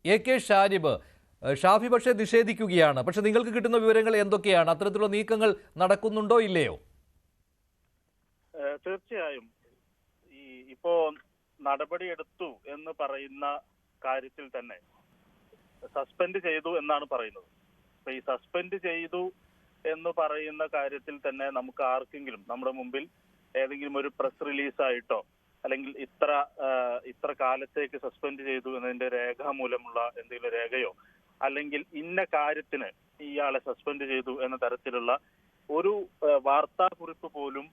AK Shanib, Shafi പക്ഷേ നിഷേധിക്കുകയാണ്. പക്ഷെ നിങ്ങൾക്ക് കിട്ടുന്ന വിവരങ്ങൾ എന്തൊക്കെയാണ്? അത്തരത്തിലുള്ള നീക്കങ്ങൾ നടക്കുന്നുണ്ടോ ഇല്ലയോ? തീർച്ചയായും ഇപ്പോ നടപടിയെടുത്തു എന്ന് പറയുന്ന കാര്യത്തിൽ തന്നെ സസ്പെൻഡ് ചെയ്തു എന്നാണ് പറയുന്നത്. അപ്പൊ ഈ സസ്പെൻഡ് ചെയ്തു എന്ന് പറയുന്ന കാര്യത്തിൽ തന്നെ നമുക്ക് ആർക്കെങ്കിലും നമ്മുടെ മുമ്പിൽ ഏതെങ്കിലും ഒരു പ്രസ് റിലീസായിട്ടോ അല്ലെങ്കിൽ ഇത്ര കാലത്തേക്ക് സസ്പെൻഡ് ചെയ്തു എന്നതിന്റെ രേഖാമൂലമുള്ള എന്തെങ്കിലും രേഖയോ അല്ലെങ്കിൽ ഇന്ന കാര്യത്തിന് ഇയാളെ സസ്പെൻഡ് ചെയ്തു എന്ന തരത്തിലുള്ള ഒരു വാർത്താക്കുറിപ്പ് പോലും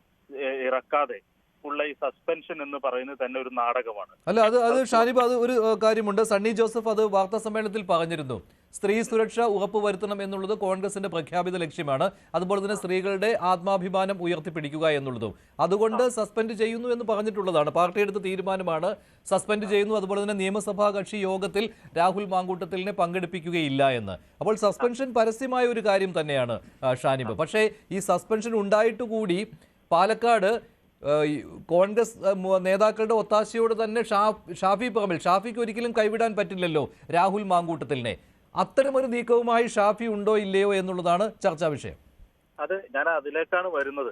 ഇറക്കാതെ ഉള്ള ഈ സസ്പെൻഷൻ എന്ന് പറയുന്നത് തന്നെ ഒരു നാടകമാണ്. അല്ല, അത് ഷാനിബ്, അത് ഒരു കാര്യമുണ്ട്. സണ്ണി ജോസഫ് അത് വാർത്താ സമ്മേളനത്തിൽ പറഞ്ഞിരുന്നു. സ്ത്രീ സുരക്ഷ ഉറപ്പുവരുത്തണം എന്നുള്ളത് കോൺഗ്രസിന്റെ പ്രഖ്യാപിത ലക്ഷ്യമാണ്. അതുപോലെ തന്നെ സ്ത്രീകളുടെ ആത്മാഭിമാനം ഉയർത്തിപ്പിടിക്കുക എന്നുള്ളതും. അതുകൊണ്ട് സസ്പെൻഡ് ചെയ്യുന്നു എന്ന് പറഞ്ഞിട്ടുള്ളതാണ്. പാർട്ടി എടുത്ത തീരുമാനമാണ്, സസ്പെൻഡ് ചെയ്യുന്നു. അതുപോലെ തന്നെ നിയമസഭാ കക്ഷി യോഗത്തിൽ രാഹുൽ മാങ്കൂട്ടത്തിലിനെ പങ്കെടുപ്പിക്കുകയില്ല എന്ന്. അപ്പോൾ സസ്പെൻഷൻ പരസ്യമായ ഒരു കാര്യം തന്നെയാണ് ഷാനിബ്. പക്ഷേ ഈ സസ്പെൻഷൻ ഉണ്ടായിട്ടുകൂടി പാലക്കാട് കോൺഗ്രസ് നേതാക്കളുടെ ഒത്താശയോട് തന്നെ ഷാഫി പറമ്പിൽ, ഷാഫിക്ക് ഒരിക്കലും കൈവിടാൻ പറ്റില്ലല്ലോ രാഹുൽ മാങ്കൂട്ടത്തിലിനെ. അത്തരമൊരു നീക്കവുമായി ഷാഫി ഉണ്ടോ ഇല്ലയോ എന്നുള്ളതാണ് ചർച്ചാ വിഷയം. അത് ഞാൻ അതിലേക്കാണ് വരുന്നത്.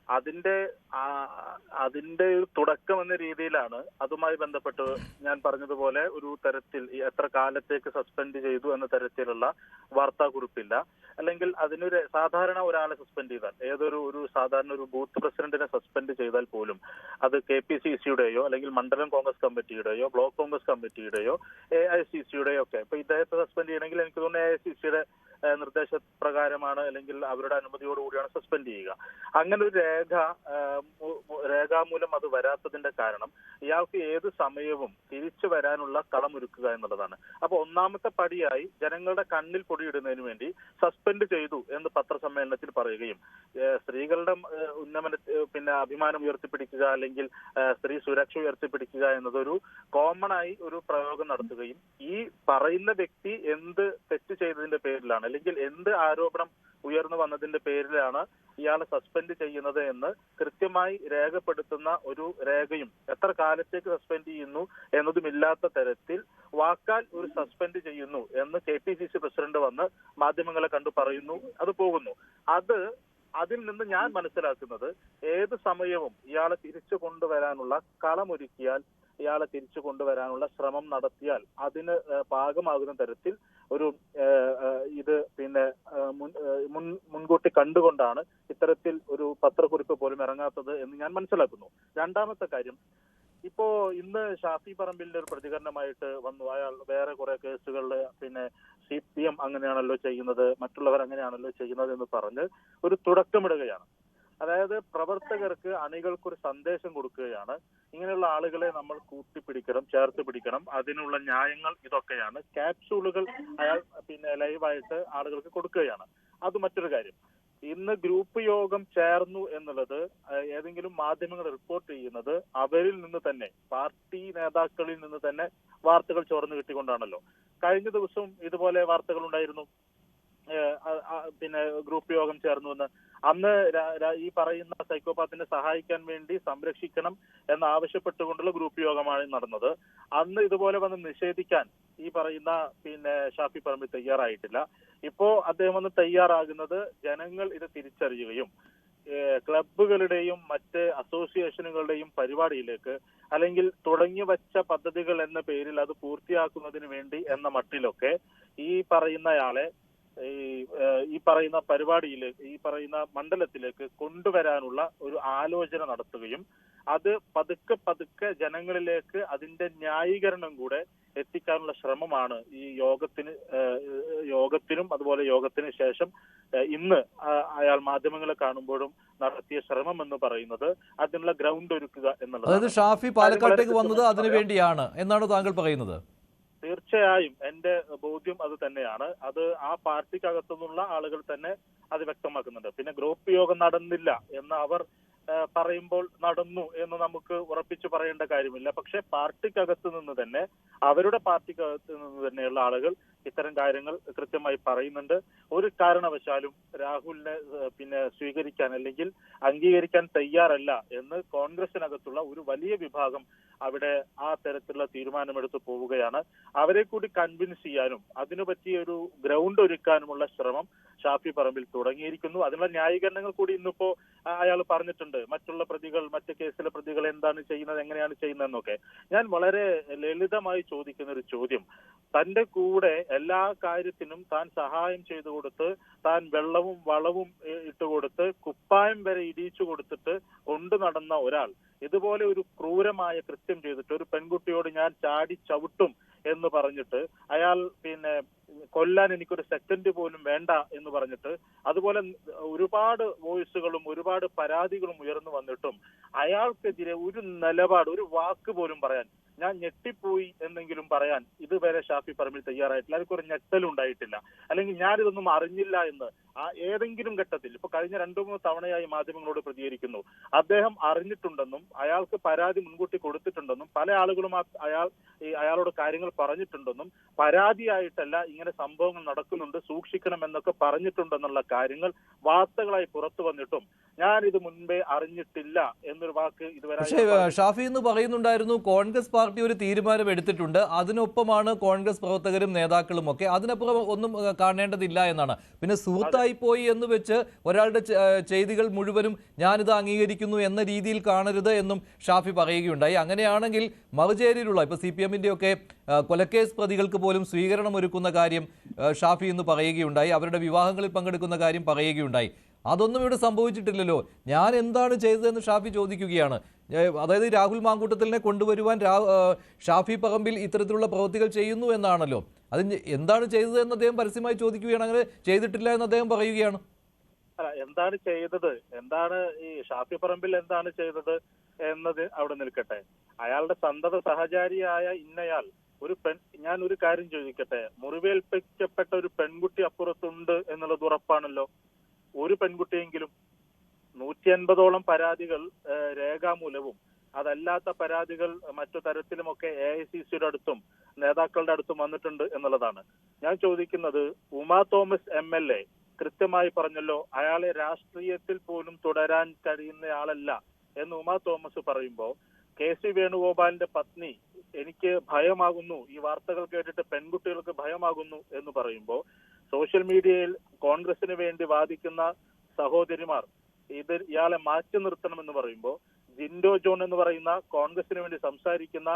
അതിന്റെ ഒരു തുടക്കം എന്ന രീതിയിലാണ് അതുമായി ബന്ധപ്പെട്ട് ഞാൻ പറഞ്ഞതുപോലെ ഒരു തരത്തിൽ എത്ര കാലത്തേക്ക് സസ്പെൻഡ് ചെയ്തു എന്ന തരത്തിലുള്ള വാർത്താക്കുറിപ്പില്ല. അല്ലെങ്കിൽ അതിനൊരു സാധാരണ ഒരാളെ സസ്പെൻഡ് ചെയ്താൽ, ഒരു സാധാരണ ഒരു ബൂത്ത് പ്രസിഡന്റിനെ സസ്പെൻഡ് ചെയ്താൽ പോലും അത് KPCCയുടെയോ അല്ലെങ്കിൽ മണ്ഡലം കോൺഗ്രസ് കമ്മിറ്റിയുടെയോ ബ്ലോക്ക് കോൺഗ്രസ് കമ്മിറ്റിയുടെയോ AICCയുടെയോ ഒക്കെ. ഇപ്പൊ ഇദ്ദേഹത്തെ സസ്പെൻഡ് ചെയ്യണമെങ്കിൽ എനിക്ക് തോന്നുന്നു AICCയുടെ നിർദ്ദേശപ്രകാരമാണ് അല്ലെങ്കിൽ അവരുടെ അനുമതിയോടുകൂടിയാണ് സസ്പെൻഡ് ചെയ്യുക. അങ്ങനെ ഒരു രേഖാമൂലം അത് വരാത്തതിന്റെ കാരണം ഇയാൾക്ക് ഏത് സമയവും തിരിച്ചു വരാനുള്ള കളമൊരുക്കുക എന്നുള്ളതാണ്. അപ്പൊ ഒന്നാമത്തെ പടിയായി ജനങ്ങളുടെ കണ്ണിൽ പൊടിയിടുന്നതിന് വേണ്ടി സസ്പെൻഡ് ചെയ്തു എന്ന് പത്രസമ്മേളനത്തിൽ പറയുകയും സ്ത്രീകളുടെ അഭിമാനം ഉയർത്തിപ്പിടിക്കുക അല്ലെങ്കിൽ സ്ത്രീ സുരക്ഷ ഉയർത്തിപ്പിടിക്കുക എന്നതൊരു കോമൺ ആയി ഒരു പ്രയോഗം നടത്തുകയും ഈ പറയുന്ന വ്യക്തി എന്ത് തെറ്റ് ചെയ്തതിന്റെ പേരിലാണ് അല്ലെങ്കിൽ എന്ത് ആരോപണം ഉയർന്നു വന്നതിന്റെ പേരിലാണ് ഇയാളെ സസ്പെൻഡ് ചെയ്യുന്നത് എന്ന് കൃത്യമായി രേഖപ്പെടുത്തുന്ന ഒരു രേഖയും എത്ര കാലത്തേക്ക് സസ്പെൻഡ് ചെയ്യുന്നു എന്നതുമില്ലാത്ത തരത്തിൽ വാക്കാൽ ഒരു സസ്പെൻഡ് ചെയ്യുന്നു എന്ന് KPCC പ്രസിഡന്റ് വന്ന് മാധ്യമങ്ങളെ കണ്ടു പറയുന്നു. അത് പോകുന്നു. അതിൽ നിന്ന് ഞാൻ മനസ്സിലാക്കുന്നത് ഏത് സമയവും ഇയാളെ തിരിച്ചു കൊണ്ടുവരാനുള്ള കളമൊരുക്കിയാൽ, ഇയാളെ തിരിച്ചു കൊണ്ടുവരാനുള്ള ശ്രമം നടത്തിയാൽ അതിന് പാകമാകുന്ന തരത്തിൽ ഒരു ഇത് മുൻകൂട്ടി കണ്ടുകൊണ്ടാണ് ഇത്തരത്തിൽ ഒരു പത്രക്കുറിപ്പ് പോലും ഇറങ്ങാത്തത് എന്ന് ഞാൻ മനസ്സിലാക്കുന്നു. രണ്ടാമത്തെ കാര്യം, ഇപ്പോ ഇന്ന് ഷാഫി പറമ്പിലിന്റെ ഒരു പ്രതികരണമായിട്ട് വന്നു. അയാൾ വേറെ കുറെ കേസുകളിൽ CPM അങ്ങനെയാണല്ലോ ചെയ്യുന്നത്, മറ്റുള്ളവർ അങ്ങനെയാണല്ലോ ചെയ്യുന്നത് എന്ന് പറഞ്ഞ് ഒരു തുടക്കമിടുകയാണ്. അതായത് പ്രവർത്തകർക്ക്, അണികൾക്കൊരു സന്ദേശം കൊടുക്കുകയാണ്. ഇങ്ങനെയുള്ള ആളുകളെ നമ്മൾ കൂട്ടിപ്പിടിക്കണം, ചേർത്ത് പിടിക്കണം, അതിനുള്ള ന്യായങ്ങൾ ഇതൊക്കെയാണ്. ക്യാപ്സ്യൂളുകൾ അയാൾ ലൈവായിട്ട് ആളുകൾക്ക് കൊടുക്കുകയാണ്. അത് മറ്റൊരു കാര്യം. ഇന്ന് ഗ്രൂപ്പ് യോഗം ചേർന്നു എന്നുള്ളത് ഏതെങ്കിലും മാധ്യമങ്ങൾ റിപ്പോർട്ട് ചെയ്യുന്നത് അവരിൽ നിന്ന് തന്നെ, പാർട്ടി നേതാക്കളിൽ നിന്ന് തന്നെ വാർത്തകൾ ചോർന്നു കിട്ടിക്കൊണ്ടാണല്ലോ. കഴിഞ്ഞ ദിവസം ഇതുപോലെ വാർത്തകൾ ഉണ്ടായിരുന്നു, ഗ്രൂപ്പ് യോഗം ചേർന്നു എന്ന്. അന്ന് ഈ പറയുന്ന സൈക്കോപാത്തിനെ സഹായിക്കാൻ വേണ്ടി സംരക്ഷിക്കണം എന്നാവശ്യപ്പെട്ടുകൊണ്ടുള്ള ഗ്രൂപ്പ് യോഗമാണ് നടന്നത്. അന്ന് ഇതുപോലെ വന്ന് നിഷേധിക്കാൻ ഈ പറയുന്ന ഷാഫി പറമ്പിൽ തയ്യാറായിട്ടില്ല. ഇപ്പോ അദ്ദേഹം വന്ന് തയ്യാറാകുന്നത് ജനങ്ങൾ ഇത് തിരിച്ചറിയുകയും ക്ലബുകളുടെയും മറ്റ് അസോസിയേഷനുകളുടെയും പരിപാടിയിലേക്ക് അല്ലെങ്കിൽ തുടങ്ങി വച്ച പദ്ധതികൾ എന്ന പേരിൽ അത് പൂർത്തിയാക്കുന്നതിന് വേണ്ടി എന്ന മട്ടിലൊക്കെ ഈ പറയുന്നയാളെ ഈ പറയുന്ന പരിപാടിയിലേക്ക്, ഈ പറയുന്ന മണ്ഡലത്തിലേക്ക് കൊണ്ടുവരാനുള്ള ഒരു ആലോചന നടത്തുകയും അത് പതുക്കെ ജനങ്ങളിലേക്ക് അതിന്റെ ന്യായീകരണം കൂടെ എത്തിക്കാനുള്ള ശ്രമമാണ് ഈ യോഗത്തിനും അതുപോലെ യോഗത്തിന് ശേഷം ഇന്ന് അയാൾ മാധ്യമങ്ങളെ കാണുമ്പോഴും നടത്തിയ ശ്രമം എന്ന് പറയുന്നത് അതിനുള്ള ഗ്രൗണ്ട് ഒരുക്കുക എന്നുള്ളത്. അതായത് ഷാഫി പാലക്കാട്ടേക്ക് വന്നത് അതിനു വേണ്ടിയാണ് എന്നാണ് താങ്കൾ പറയുന്നത്? തീർച്ചയായും എന്റെ ബോധ്യം അത് തന്നെയാണ്. അത് ആ പാർട്ടിക്കകത്തുനിന്നുള്ള ആളുകൾ തന്നെ അത് വ്യക്തമാക്കുന്നുണ്ട്. പിന്നെ ഗ്രൂപ്പ് യോഗം നടന്നില്ല എന്ന് അവർ പറയുമ്പോൾ നടന്നു എന്ന് നമുക്ക് ഉറപ്പിച്ചു പറയേണ്ട കാര്യമില്ല. പക്ഷെ പാർട്ടിക്കകത്ത് നിന്ന് തന്നെ, അവരുടെ പാർട്ടിക്കകത്ത് നിന്ന് തന്നെയുള്ള ആളുകൾ ഇത്തരം കാര്യങ്ങൾ കൃത്യമായി പറയുന്നുണ്ട്. ഒരു കാരണവശാലും രാഹുലിനെ സ്വീകരിക്കാൻ അല്ലെങ്കിൽ അംഗീകരിക്കാൻ തയ്യാറല്ല എന്ന് കോൺഗ്രസിനകത്തുള്ള ഒരു വലിയ വിഭാഗം അവിടെ ആ തരത്തിലുള്ള തീരുമാനമെടുത്ത് പോവുകയാണ്. അവരെ കൂടി കൺവിൻസ് ചെയ്യാനും അതിനു പറ്റിയ ഒരു ഗ്രൗണ്ട് ഒരുക്കാനുമുള്ള ശ്രമം ഷാഫി പറമ്പിൽ തുടങ്ങിയിരിക്കുന്നു. അതിനുള്ള ന്യായീകരണങ്ങൾ കൂടി ഇന്നിപ്പോ അയാൾ പറഞ്ഞിട്ടുണ്ട്. മറ്റുള്ള പ്രതികൾ, മറ്റ് കേസിലെ പ്രതികൾ എന്താണ് ചെയ്യുന്നത്, എങ്ങനെയാണ് ചെയ്യുന്നതെന്നൊക്കെ. ഞാൻ വളരെ ലളിതമായി ചോദിക്കുന്ന ഒരു ചോദ്യം, തന്റെ കൂടെ എല്ലാ കാര്യത്തിനും താൻ സഹായം ചെയ്തു കൊടുത്ത്, താൻ വെള്ളവും വളവും ഇട്ടുകൊടുത്ത്, കുപ്പായം വരെ ഇടിച്ചു കൊടുത്തിട്ട് കൊണ്ടു നടന്ന ഒരാൾ ഇതുപോലെ ഒരു ക്രൂരമായ കൃത്യം ചെയ്തിട്ട് ഒരു പെൺകുട്ടിയോട് ഞാൻ ചാടി ചവിട്ടും എന്ന് പറഞ്ഞിട്ട് അയാൾ കൊല്ലാൻ എനിക്കൊരു സെക്കൻഡ് പോലും വേണ്ട എന്ന് പറഞ്ഞിട്ട്, അതുപോലെ ഒരുപാട് വോയിസുകളും ഒരുപാട് പരാതികളും ഉയർന്നു വന്നിട്ടും അയാൾക്കെതിരെ ഒരു നിലപാട്, ഒരു വാക്ക് പോലും പറയാൻ, ഞാൻ ഞെട്ടിപ്പോയി എന്നെങ്കിലും പറയാൻ ഇതുവരെ ഷാഫി പറമ്പിൽ തയ്യാറായിട്ടില്ല. അതൊക്കെ ഞെട്ടലുണ്ടായിട്ടില്ല. അല്ലെങ്കിൽ ഞാനിതൊന്നും അറിഞ്ഞില്ല എന്ന് ഏതെങ്കിലും ഘട്ടത്തിൽ, ഇപ്പൊ കഴിഞ്ഞ 2-3 തവണയായി മാധ്യമങ്ങളോട് പ്രതികരിക്കുന്നു, അദ്ദേഹം അറിഞ്ഞിട്ടുണ്ടെന്നും അയാൾക്ക് പരാതി മുൻകൂട്ടി കൊടുത്തിട്ടുണ്ടെന്നും പല ആളുകളും അയാളോട് കാര്യങ്ങൾ പറഞ്ഞിട്ടുണ്ടെന്നും പരാതിയായിട്ടല്ല ഇങ്ങനെ സംഭവങ്ങൾ നടക്കുന്നുണ്ട്, സൂക്ഷിക്കണം എന്നൊക്കെ പറഞ്ഞിട്ടുണ്ടെന്നുള്ള കാര്യങ്ങൾ വാർത്തകളായി പുറത്തു വന്നിട്ടും ഞാൻ ഇത് മുൻപേ അറിഞ്ഞിട്ടില്ല എന്നൊരു വാക്ക് ഇതുവരെ. പക്ഷേ ഷാഫി എന്ന് പറയുന്നുണ്ടായിരുന്നു കോൺഗ്രസ് പാർട്ടി ഒരു തീരുമാനം എടുത്തിട്ടുണ്ട്, അതിനൊപ്പമാണ് കോൺഗ്രസ് പ്രവർത്തകരും നേതാക്കളും ഒക്കെ, അതിനപ്പുറം ഒന്നും കാണേണ്ടതില്ല എന്നാണ്. പിന്നെ സുഹൃത്തായി പോയി എന്ന് വെച്ച് ഒരാളുടെ ചെയ്തികൾ മുഴുവനും ഞാനിത് അംഗീകരിക്കുന്നു എന്ന രീതിയിൽ കാണരുത് എന്നും ഷാഫി പറയുകയുണ്ടായി. അങ്ങനെയാണെങ്കിൽ മറുചേരിയിലുള്ള ഇപ്പൊ CPM-ന്റെ ഒക്കെ കൊലക്കേസ് പ്രതികൾക്ക് പോലും സ്വീകരണം ഒരുക്കുന്ന കാര്യം ഷാഫി എന്ന് പറയുകയുണ്ടായി, അവരുടെ വിവാഹങ്ങളിൽ പങ്കെടുക്കുന്ന കാര്യം പറയുകയുണ്ടായി. അതൊന്നും ഇവിടെ സംഭവിച്ചിട്ടില്ലല്ലോ, ഞാൻ എന്താണ് ചെയ്തതെന്ന് ഷാഫി ചോദിക്കുകയാണ്. അതായത് രാഹുൽ മാങ്കൂട്ടത്തിലിനെ കൊണ്ടുവരുവാൻ ഷാഫി പറമ്പിൽ ഇത്തരത്തിലുള്ള പ്രവൃത്തികൾ ചെയ്യുന്നു എന്നാണല്ലോ. അത് എന്താണ് ചെയ്തതെന്ന് അദ്ദേഹം പരസ്യമായി ചോദിക്കുകയാണ്. അങ്ങനെ ചെയ്തിട്ടില്ല എന്ന് അദ്ദേഹം പറയുകയാണ്. അല്ല, എന്താണ് ചെയ്തത്, എന്താണ് ഈ ഷാഫി പറമ്പിൽ എന്താണ് ചെയ്തത് എന്നത് അവിടെ നിൽക്കട്ടെ. അയാളുടെ സന്തത സഹചാരിയായ ഇന്നയാൾ ഞാൻ ഒരു കാര്യം ചോദിക്കട്ടെ, മുറിവേൽപ്പിക്കപ്പെട്ട ഒരു പെൺകുട്ടി അപ്പുറത്തുണ്ട് എന്നുള്ളത് ഉറപ്പാണല്ലോ. ഒരു പെൺകുട്ടിയെങ്കിലും 150ഓളം പരാതികൾ രേഖാമൂലവും അതല്ലാത്ത പരാതികൾ മറ്റു തരത്തിലുമൊക്കെ AICCയുടെ അടുത്തും നേതാക്കളുടെ അടുത്തും വന്നിട്ടുണ്ട് എന്നുള്ളതാണ്. ഞാൻ ചോദിക്കുന്നത്, ഉമാ തോമസ് MLA കൃത്യമായി പറഞ്ഞല്ലോ, അയാളെ രാഷ്ട്രീയത്തിൽ പോലും തുടരാൻ കഴിയുന്നയാളല്ല എന്ന് ഉമാ തോമസ് പറയുമ്പോൾ, KC വേണുഗോപാലിന്റെ പത്നി എനിക്ക് ഭയമാകുന്നു, ഈ വാർത്തകൾ കേട്ടിട്ട് പെൺകുട്ടികൾക്ക് ഭയമാകുന്നു എന്ന് പറയുമ്പോൾ, സോഷ്യൽ മീഡിയയിൽ കോൺഗ്രസിന് വേണ്ടി വാദിക്കുന്ന സഹോദരിമാർ ഇയാളെ മാറ്റി നിർത്തണമെന്ന് പറയുമ്പോൾ, ജിൻഡോ ജോൺ എന്ന് പറയുന്ന കോൺഗ്രസിന് വേണ്ടി സംസാരിക്കുന്ന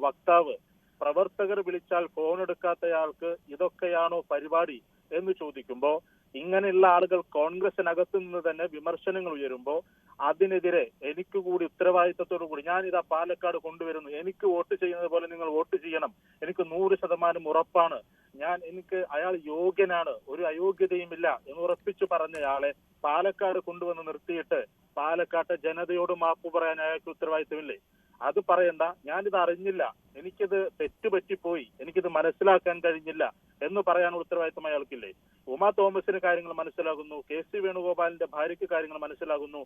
വക്താവ് പ്രവർത്തകർ വിളിച്ചാൽ ഫോൺ എടുക്കാത്തയാൾക്ക് ഇതൊക്കെയാണോ പരിപാടി എന്ന് ചോദിക്കുമ്പോൾ, ഇങ്ങനെയുള്ള ആളുകൾ കോൺഗ്രസിനകത്തു നിന്ന് തന്നെ വിമർശനങ്ങൾ ഉയരുമ്പോൾ അതിനെതിരെ എനിക്ക് കൂടി ഉത്തരവാദിത്തത്തോടു കൂടി ഞാൻ ഇതാ പാലക്കാട് കൊണ്ടുവരുന്നു, എനിക്ക് വോട്ട് ചെയ്യുന്നത് പോലെ നിങ്ങൾ വോട്ട് ചെയ്യണം, എനിക്ക് 100% ഉറപ്പാണ്, അയാൾ യോഗ്യനാണ്, ഒരു അയോഗ്യതയുമില്ല എന്ന് ഉറപ്പിച്ചു പറഞ്ഞയാളെ പാലക്കാട് കൊണ്ടുവന്ന് നിർത്തിയിട്ട് പാലക്കാട്ടെ ജനതയോട് മാപ്പ് പറയാൻ അയാൾക്ക് ഉത്തരവാദിത്തമില്ലേ? അത് പറയണ്ട, ഞാനിത് അറിഞ്ഞില്ല, എനിക്കിത് തെറ്റുപറ്റിപ്പോയി, എനിക്കിത് മനസ്സിലാക്കാൻ കഴിഞ്ഞില്ല എന്ന് പറയാനുള്ള ഉത്തരവാദിത്തം അയാൾക്കില്ലേ? ഉമാ തോമസിന് കാര്യങ്ങൾ മനസ്സിലാകുന്നു, KC വേണുഗോപാലിന്റെ ഭാര്യയ്ക്ക് കാര്യങ്ങൾ മനസ്സിലാകുന്നു,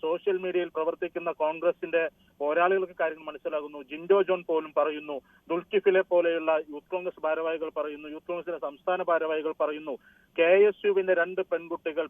സോഷ്യൽ മീഡിയയിൽ പ്രവർത്തിക്കുന്ന കോൺഗ്രസിന്റെ പോരാളികൾക്ക് കാര്യങ്ങൾ മനസ്സിലാകുന്നു, ജിൻഡോ ജോൺ പോലും പറയുന്നു, ദുൽകിഫിലെ പോലെയുള്ള യൂത്ത് കോൺഗ്രസ് ഭാരവാഹികൾ പറയുന്നു, യൂത്ത് കോൺഗ്രസിന്റെ സംസ്ഥാന ഭാരവാഹികൾ പറയുന്നു, KSUവിന്റെ 2 പെൺകുട്ടികൾ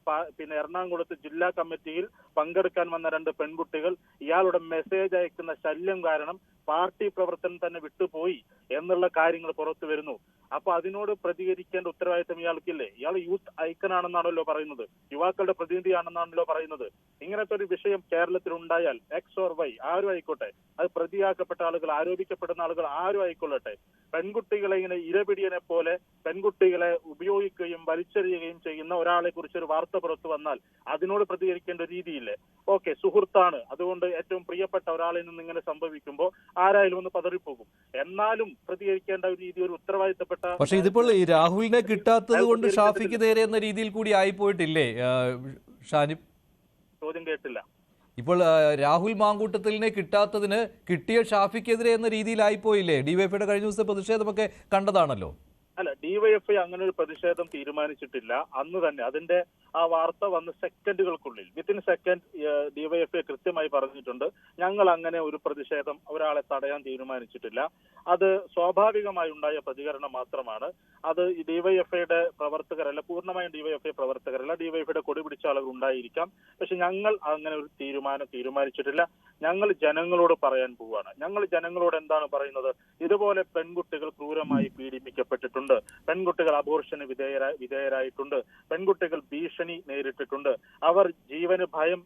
എറണാകുളത്ത് ജില്ലാ കമ്മിറ്റിയിൽ പങ്കെടുക്കാൻ വന്ന 2 പെൺകുട്ടികൾ ഇയാളുടെ മെസ്സേജ് അയക്കുന്ന ശല്യം കാരണം പാർട്ടി പ്രവർത്തനം തന്നെ വിട്ടുപോയി എന്നുള്ള കാര്യങ്ങൾ പുറത്തു വരുന്നു. അപ്പൊ അതിനോട് പ്രതികരിക്കേണ്ട ഉത്തരവാദിത്തം ഇയാൾക്കില്ലേ? ഇയാൾ യൂത്ത് ഐക്കണാണെന്നാണല്ലോ പറയുന്നത്, യുവാക്കളുടെ പ്രതിനിധിയാണെന്നാണല്ലോ പറയുന്നത്. ഇങ്ങനത്തെ ഒരു വിഷയം കേരളത്തിൽ ഉണ്ടായാൽ X or Y ആരും ആയിക്കോട്ടെ, അത് പ്രതിയാക്കപ്പെട്ട ആളുകൾ, ആരോപിക്കപ്പെടുന്ന ആളുകൾ ആരും ആയിക്കൊള്ളട്ടെ, പെൺകുട്ടികളെ ഇങ്ങനെ ഇരപിടിയനെ പോലെ പെൺകുട്ടികളെ ഉപയോഗിക്കുകയും വലിച്ചെറിയുകയും ചെയ്യുന്ന ഒരാളെ കുറിച്ച് ഒരു വാർത്ത പുറത്തു വന്നാൽ അതിനോട് പ്രതികരിക്കേണ്ട രീതിയില്ലേ? ഓക്കെ, സുഹൃത്താണ്, അതുകൊണ്ട് ഏറ്റവും പ്രിയപ്പെട്ട ഒരാളിൽ നിന്ന് ഇങ്ങനെ സംഭവിക്കുമ്പോൾ ആരായാലും ഒന്ന് പതറിപ്പോകും. എന്നാലും പ്രതികരിക്കേണ്ട ഒരു രീതി, ഒരു ഉത്തരവാദിത്തപ്പെട്ട. പക്ഷെ ഇതിപ്പോൾ ഈ രാഹുലിനെ കിട്ടാത്തത് കൊണ്ട് ഷാഫിക്ക് നേരെ എന്ന രീതിയിൽ കൂടി ആയിപ്പോയിട്ടില്ലേ ഷാനിബ്? ചോദ്യം കേട്ടില്ല. ഇപ്പോൾ രാഹുൽ മാങ്കൂട്ടത്തിലിനെ കിട്ടാത്തതിന് കിട്ടിയ ഷാഫിക്കെതിരെ എന്ന രീതിയിലായിപ്പോയില്ലേ? ഡിവൈഎഫ്ഐയുടെ കഴിഞ്ഞ ദിവസത്തെ പ്രതിഷേധമൊക്കെ കണ്ടതാണല്ലോ. അല്ല, ഡിവൈഎഫ്ഐ അങ്ങനെ ഒരു പ്രതിഷേധം തീരുമാനിച്ചിട്ടില്ല. അന്ന് തന്നെ അതിന്റെ ആ വാർത്ത വന്ന് സെക്കൻഡുകൾക്കുള്ളിൽ വിത്തിൻ സെക്കൻഡ് ഡിവൈഎഫ്ഐ കൃത്യമായി പറഞ്ഞിട്ടുണ്ട്, ഞങ്ങൾ അങ്ങനെ ഒരു പ്രതിഷേധം ഒരാളെ തടയാൻ തീരുമാനിച്ചിട്ടില്ല. അത് സ്വാഭാവികമായി ഉണ്ടായ പ്രതികരണം മാത്രമാണ്. അത് ഡിവൈഎഫ്ഐയുടെ പ്രവർത്തകരല്ല, പൂർണ്ണമായും ഡിവൈഎഫ്ഐ പ്രവർത്തകരല്ല, ഡിവൈഎഫ്ഐയുടെ കൊടി പിടിച്ച ആളുകൾ ഉണ്ടായിരിക്കാം. പക്ഷെ ഞങ്ങൾ അങ്ങനെ ഒരു തീരുമാനിച്ചിട്ടില്ല. ഞങ്ങൾ ജനങ്ങളോട് പറയാൻ പോവുകയാണ്. ഞങ്ങൾ ജനങ്ങളോട് എന്താണ് പറയുന്നത്? ഇതുപോലെ പെൺകുട്ടികൾ ക്രൂരമായി പീഡിപ്പിക്കപ്പെട്ടിട്ടുണ്ട്, പെൺകുട്ടികൾ അബോർഷന് വിധേയരായിട്ടുണ്ട്, പെൺകുട്ടികൾ ഭീഷണി നേരിട്ടിട്ടുണ്ട്, അവർ ജീവന് ഭയം,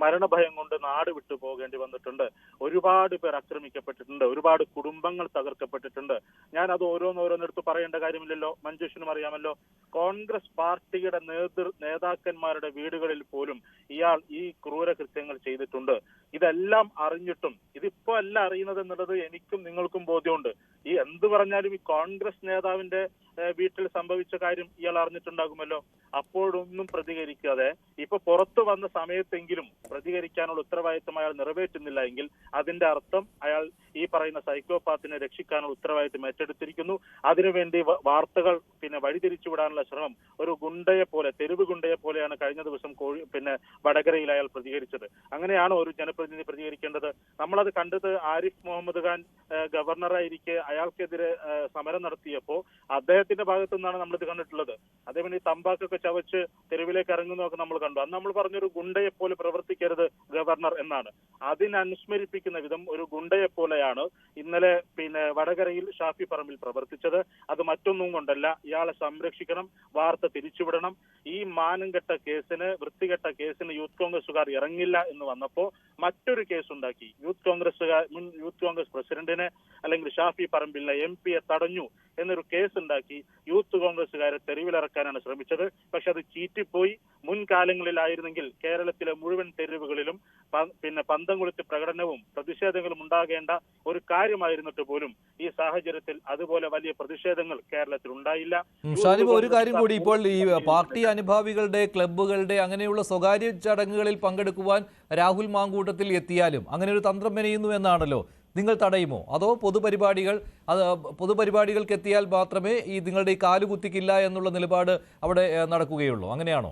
മരണഭയം കൊണ്ട് നാട് വിട്ടു പോകേണ്ടി വന്നിട്ടുണ്ട്, ഒരുപാട് പേർ ആക്രമിക്കപ്പെട്ടിട്ടുണ്ട്, ഒരുപാട് കുടുംബങ്ങൾ തകർക്കപ്പെട്ടിട്ടുണ്ട്. ഞാൻ അത് ഓരോന്നെടുത്ത് പറയേണ്ട കാര്യമില്ലല്ലോ, മഞ്ജുഷിനും അറിയാമല്ലോ. കോൺഗ്രസ് പാർട്ടിയുടെ നേതാക്കന്മാരുടെ വീടുകളിൽ പോലും ഇയാൾ ഈ ക്രൂരകൃത്യങ്ങൾ ചെയ്തിട്ടുണ്ട്. ഇതെല്ലാം അറിഞ്ഞിട്ടും ഇതിപ്പോ അല്ല അറിയുന്നത് എന്നുള്ളത് എനിക്കും നിങ്ങൾക്കും ബോധ്യമുണ്ട്. ഈ എന്ത് പറഞ്ഞാലും ഈ കോൺഗ്രസ് നേതാവിന്റെ വീട്ടിൽ സംഭവിച്ച കാര്യം ഇയാൾ അറിഞ്ഞിട്ടുണ്ടാകുമല്ലോ. അപ്പോഴൊന്നും പ്രതികരിക്കാതെ ഇപ്പൊ പുറത്തു വന്ന സമയത്തെങ്കിലും പ്രതികരിക്കാനുള്ള ഉത്തരവാദിത്വം അയാൾ നിറവേറ്റുന്നില്ല എങ്കിൽ അതിന്റെ അർത്ഥം അയാൾ ഈ പറയുന്ന സൈക്കോപാത്തിനെ രക്ഷിക്കാനുള്ള ഉത്തരവാദിത്വം ഏറ്റെടുത്തിരിക്കുന്നു. അതിനുവേണ്ടി വാർത്തകൾ വഴിതിരിച്ചുവിടാനുള്ള ശ്രമം ഒരു ഗുണ്ടയെ പോലെ, തെരുവ് ഗുണ്ടയെ പോലെയാണ് കഴിഞ്ഞ ദിവസം വടകരയിൽ അയാൾ പ്രതികരിച്ചത്. അങ്ങനെയാണോ ഒരു ജനപ്രതിനിധി പ്രതികരിക്കേണ്ടത്? നമ്മളത് കണ്ടത് ആരിഫ് മുഹമ്മദ് ഖാൻ ഗവർണറായിരിക്കെ അയാൾക്കെതിരെ സമരം നടത്തിയപ്പോ അദ്ദേഹത്തിന്റെ ഭാഗത്തു നിന്നാണ് നമ്മളിത് കണ്ടിട്ടുള്ളത്. അതേപോലെ ഈ തമ്പാക്കൊക്കെ ചവച്ച് തെരുവിലേക്ക് ഇറങ്ങുന്നതൊക്കെ നമ്മൾ കണ്ടു. അന്ന് നമ്മൾ പറഞ്ഞൊരു ഗുണ്ടയെ പോലെ പ്രവർത്തിക്കരുത് ഗവർണർ എന്നാണ്. അതിനനുസ്മരിപ്പിക്കുന്ന വിധം ഒരു ഗുണ്ടയെ പോലെയാണ് ഇന്നലെ വടകരയിൽ ഷാഫി പറമ്പിൽ പ്രവർത്തിച്ചത്. അത് മറ്റൊന്നും കൊണ്ടല്ല, ഇയാളെ സംരക്ഷിക്കണം, വാർത്ത തിരിച്ചുവിടണം. ഈ മാനംകെട്ട കേസിന്, വൃത്തികെട്ട കേസിന് യൂത്ത് കോൺഗ്രസുകാർ ഇറങ്ങില്ല എന്ന് വന്നപ്പോ മറ്റൊരു കേസ് ഉണ്ടാക്കി. മുൻ യൂത്ത് കോൺഗ്രസ് പ്രസിഡന്റിനെ അല്ലെങ്കിൽ ഷാഫി പറമ്പിലിനെ MP തടഞ്ഞു എന്നൊരു കേസ് ഉണ്ടാക്കി യൂത്ത് കോൺഗ്രസുകാരെ തെരുവിലിറക്കാനാണ് ശ്രമിച്ചത്. പക്ഷെ അത് ചീറ്റിപ്പോയി. മുൻകാലങ്ങളിലായിരുന്നെങ്കിൽ കേരളത്തിലെ മുഴുവൻ തെരുവുകളിലും പന്തം കൊളുത്തി പ്രകടനവും പ്രതിഷേധങ്ങളും ഉണ്ടാകേണ്ട ഒരു കാര്യമായിരുന്നിട്ട് പോലും ഈ സാഹചര്യത്തിൽ അതുപോലെ വലിയ പ്രതിഷേധങ്ങൾ കേരളത്തിൽ ഉണ്ടായില്ല. ഷാനിബ്, ഒരു കാര്യം കൂടി, ഇപ്പോൾ ഈ പാർട്ടി അനുഭാവികളുടെ, ക്ലബ്ബുകളുടെ അങ്ങനെയുള്ള സ്വകാര്യ ചടങ്ങുകളിൽ പങ്കെടുക്കുവാൻ രാഹുൽ മാങ്കൂട്ടത്തിൽ എത്തിയാലും അങ്ങനെ ഒരു തന്ത്രം മെനയുന്നു എന്നാണല്ലോ. നിങ്ങൾ തടയുമോ? അതോ പൊതുപരിപാടികൾക്ക് എത്തിയാൽ മാത്രമേ ഈ നിങ്ങളുടെ ഈ കാലുകുത്തിക്കില്ല എന്നുള്ള നിലപാട് അവിടെ നടക്കുകയുള്ളൂ? അങ്ങനെയാണോ?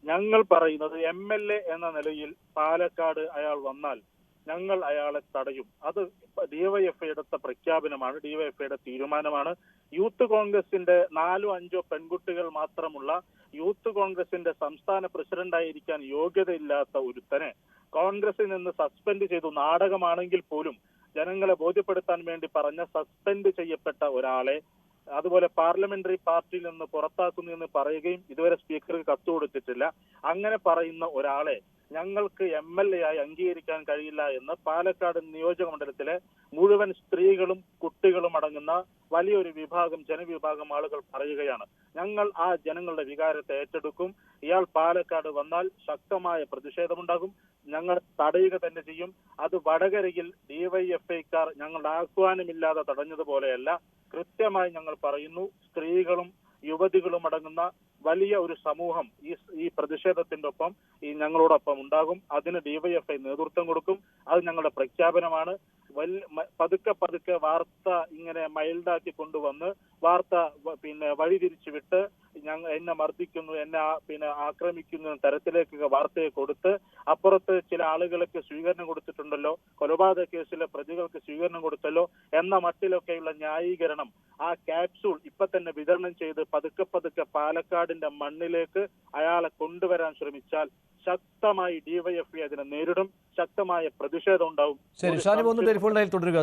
ഞങ്ങൾ പറയുന്നത് MLA എന്ന നിലയിൽ പാലക്കാട് അയാൾ വന്നാൽ ഞങ്ങൾ അയാളെ തടയും. അത് ഡിവൈഎഫ്ഐ എടുത്ത പ്രഖ്യാപനമാണ്, ഡിവൈഎഫ്ഐയുടെ തീരുമാനമാണ്. യൂത്ത് കോൺഗ്രസിന്റെ 4-5 പെൺകുട്ടികൾ മാത്രമുള്ള യൂത്ത് കോൺഗ്രസിന്റെ സംസ്ഥാന പ്രസിഡന്റായിരിക്കാൻ യോഗ്യതയില്ലാത്ത ഒരുത്തനെ കോൺഗ്രസിൽ നിന്ന് സസ്പെൻഡ് ചെയ്തു. നാടകമാണെങ്കിൽ പോലും ജനങ്ങളെ ബോധ്യപ്പെടുത്താൻ വേണ്ടി പറഞ്ഞ സസ്പെൻഡ് ചെയ്യപ്പെട്ട ഒരാളെ അതുപോലെ പാർലമെന്ററി പാർട്ടിയിൽ നിന്ന് പുറത്താക്കുന്നു എന്ന് പറയുകയും ഇതുവരെ സ്പീക്കർക്ക് കത്ത് കൊടുത്തിട്ടില്ല. അങ്ങനെ പറയുന്ന ഒരാളെ ഞങ്ങൾക്ക് MLA ആയി അംഗീകരിക്കാൻ കഴിയില്ല എന്ന് പാലക്കാട് നിയോജക മണ്ഡലത്തിലെ മുഴുവൻ സ്ത്രീകളും കുട്ടികളും അടങ്ങുന്ന വലിയൊരു ജനവിഭാഗം ആളുകൾ പറയുകയാണ്. ഞങ്ങൾ ആ ജനങ്ങളുടെ വികാരത്തെ ഏറ്റെടുക്കും. ഇയാൾ പാലക്കാട് വന്നാൽ ശക്തമായ പ്രതിഷേധമുണ്ടാകും. ഞങ്ങൾ തടയുക തന്നെ ചെയ്യും. അത് വടകരയിൽ ഡിവൈഎഫ്ഐക്കാർ ഞങ്ങളുടെ ആഹ്വാനമില്ലാതെ തടഞ്ഞതുപോലെയല്ല. കൃത്യമായി ഞങ്ങൾ പറയുന്നു, സ്ത്രീകളും യുവതികളും അടങ്ങുന്ന വലിയ ഒരു സമൂഹം ഈ പ്രതിഷേധത്തിന്റെ ഒപ്പം ഞങ്ങളോടൊപ്പം ഉണ്ടാകും. അതിന് ഡിവൈഎഫ്ഐ നേതൃത്വം കൊടുക്കും. അത് ഞങ്ങളുടെ പ്രഖ്യാപനമാണ്. പതുക്കെ വാർത്ത ഇങ്ങനെ മൈൽഡാക്കി കൊണ്ടുവന്ന് വാർത്ത വഴിതിരിച്ചു വിട്ട് എന്നെ മർദ്ദിക്കുന്നു, എന്നെ ആക്രമിക്കുന്നു എന്ന തരത്തിലേക്ക് വാർത്തയെ കൊടുത്ത് അപ്പുറത്ത് ചില ആളുകൾക്ക് സ്വീകരണം കൊടുത്തിട്ടുണ്ടല്ലോ, കൊലപാതക കേസിലെ പ്രതികൾക്ക് സ്വീകരണം കൊടുത്തല്ലോ എന്ന മട്ടിലൊക്കെയുള്ള ന്യായീകരണം ആ ക്യാപ്സൂൾ ഇപ്പൊ തന്നെ വിതരണം ചെയ്ത് പതുക്കെ പാലക്കാടിന്റെ മണ്ണിലേക്ക് അയാളെ കൊണ്ടുവരാൻ ശ്രമിച്ചാൽ ശക്തമായി ഡിവൈഎഫ്ഐ അതിനെ നേരിടും. ശക്തമായ പ്രതിഷേധം ഉണ്ടാവും. ശരി, ഷാനിബ് ഒന്ന് ടെലിഫോൺ ലൈനിൽ തുടരുക.